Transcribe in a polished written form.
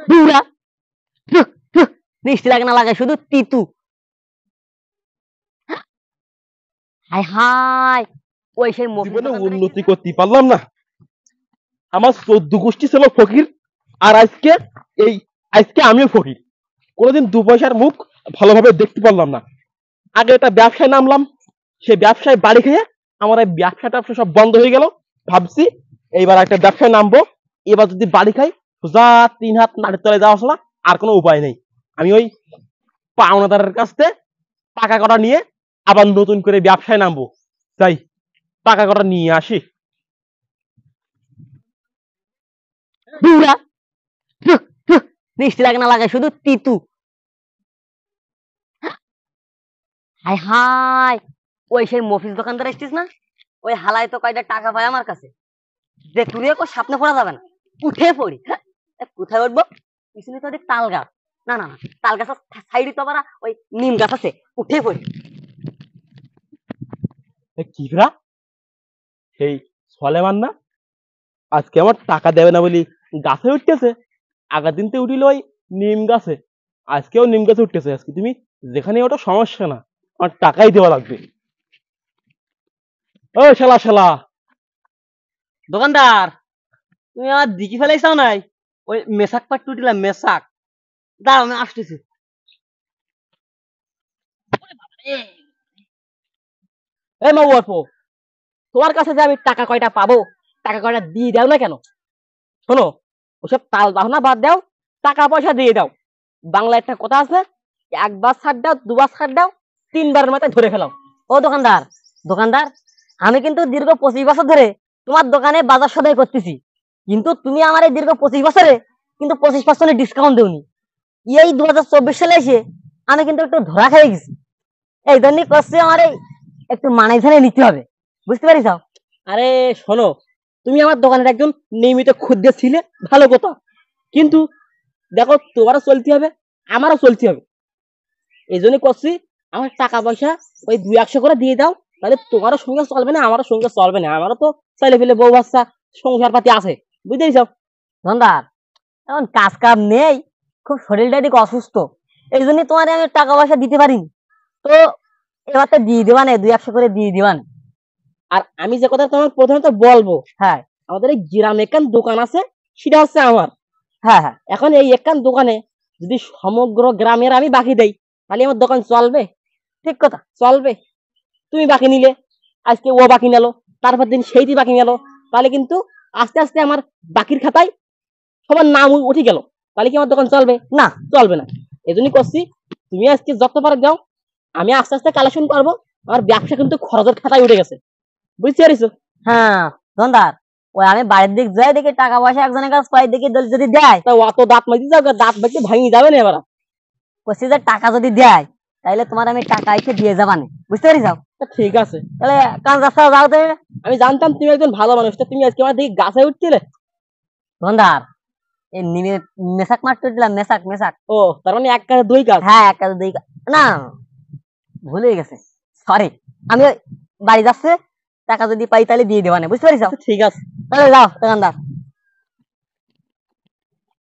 বুড়া মিষ্টি লাগে না লাগে শুধু তিতু। হায় হায়, ওই সেই মফিজ জীবনে দোকানদার আসছিস উন্নতি না? করতে পারলাম না। আমার 14 গোষ্ঠী ছিল ফকির, আর এই আজকে আমিও ফকির। কোনোদিন দু পয়সার মুখ ভালোভাবে দেখতে পারলাম না। আগে একটা ব্যবসায় নামলাম, সেই ব্যবসায় বাড়ি খেয়ে আমার এই ব্যবসাটা সব বন্ধ হয়ে গেল। ভাবছি এইবার একটা ব্যবসায় নামবো, এবার যদি বাড়ি খাই সোজা 3 হাত নাড়ির তলায় যাওয়া ছাড়া আর কোনো উপায় নেই। আমি ওই পাওনাদারের কাছ থেকে টাকা কটা নিয়ে আবার নতুন করে ব্যবসায় নামবো। তাই টাকা কটা নিয়ে আসি। বুড়া মিষ্টি লাগে না লাগে শুধু তিতু। হায় হায়, ওই সেই মফিজ দোকানদার আসছিস না? ওই হালায় তো কয়টা টাকা পায় আমার কাছে, যে তুই সামনে পড়া যাবে না, উঠে পড়ি। কোথায় উঠবো? পিছনে তো দেখ তাল গাছ। না না না, তাল গাছ সাইডে তো আবার ওই নিম গাছ আছে, উঠে পড়ি। কিরা সেই সলেমান না? আজকে আমার টাকা দেবে না বলি গাছে উঠতেছে। আগের দিন তো উঠিল ওই নিম গাছে, আজকেও নিম গাছে উঠতেছে। আজকে তুমি যেখানে ওটা সমস্যা না, আমার টাকাই দেওয়া লাগবে। ও শালা শালা, দোকানদার, তুমি আমার দিকি ফেলাইছাও নাই? ওই মেসাক পাট টুটিলাম মেসাক। দাঁড়াও আমি আসতেছি। এই মা অল্প, তোমার কাছে যে আমি টাকা কয়টা পাবো, টাকা কয়টা দিয়ে দাও না কেন? শোনো, ওসব তাল বাহনা বাদ দাও, টাকা পয়সা দিয়ে দাও। বাংলা একটা কথা আছে, একবার ছাড় দাও, দুবার ছাড় দাও, তিনবারের মাথায় ধরে ফেলাও। ও দোকানদার, দোকানদার, আমি কিন্তু দীর্ঘ 25 বছর ধরে তোমার দোকানে বাজার সদাই করতেছি, কিন্তু তুমি আমার এই দীর্ঘ 25 বছরে কিন্তু 25% ডিসকাউন্ট দেওনি। এই 2024 সালে এসে আমি কিন্তু একটু ধরা খেয়ে গেছি। এই জন্যই করছি আমার এই একটু মানাই ঝানে নিতে হবে, বুঝতে পারিস? আরে শোনো, তুমি আমার দোকানের একজন নিয়মিত খদ্দের ছিলে, ভালো কথা, কিন্তু দেখো তোমারও চলতে হবে, আমারও চলতে হবে। এই জন্য করছি, আমার টাকা পয়সা ওই 200 করে দিয়ে দাও, তাহলে তোমারও সঙ্গে চলবে না, আমারও সঙ্গে চলবে না। আমারও তো ছেলে ফেলে বউ বাচ্চা সংসার পাতি আছে, বুঝতে পারিস? ধন্দার এখন কাজ কাম নেই, খুব শরীরটা দিকে অসুস্থ, এই জন্য তোমার আমি টাকা পয়সা দিতে পারিনি। তো এবার তো দিয়ে দিবা না, 200 করে দিয়ে দিবা না। আর আমি যে কথা তোমার প্রথমে বলবো, হ্যাঁ, আমাদের এই গ্রামে একখান দোকান আছে, সেটা হচ্ছে আমার। হ্যাঁ হ্যাঁ, এখন এই একখান দোকানে যদি সমগ্র গ্রামের আমি বাকি দেই, তাহলে আমার দোকান চলবে? ঠিক কথা, চলবে? তুমি বাকি নিলে, আজকে ও বাকি নিল, তারপর দিন সেইটি বাকি নিল, তাহলে কিন্তু আস্তে আস্তে আমার বাকির খাতায় সবার নাম উঠে গেল, তাহলে কি আমার দোকান চলবে? না, চলবে না। এই জন্যই করছি, তুমি আজকে যত পারে যাও, আমি আস্তে আস্তে কালেকশন করবো। আমার ব্যবসা কিন্তু খরচের খাতায় উঠে গেছে, বুঝতে পারিস? হ্যাঁ ধন্দার, ওই আমি বাড়ির দিক যাই দেখি টাকা পয়সা একজনের কাছে পাই দেখি, যদি দেয় তা অত দাঁত মাইতে যাও, দাঁত মাইতে ভাঙি যাবে না। এবার বলছি যে টাকা যদি দেয়, তাহলে তোমার আমি টাকা এসে দিয়ে যাবানে, বুঝতে পারিস? ঠিক আছে, তাহলে কাজ রাস্তা যাও। আমি জানতাম তুমি একজন ভালো মানুষ, তুমি আজকে আমার দিকে গাছে উঠছিলে। ধন্দার, এই নিমে মেসাক মারতে দিলাম, মেসাক মেসাক। ও তার মানে এক কাজে দুই কাজ? হ্যাঁ, এক কাজে দুই কাজ। না, ভুলে গেছে, সরি। আমি বাড়ি যাচ্ছে, টাকা যদি পাই তাহলে দিয়ে দেবানে, বুঝতে পারিস? ঠিক আছে, তাহলে যাও দোকানদার।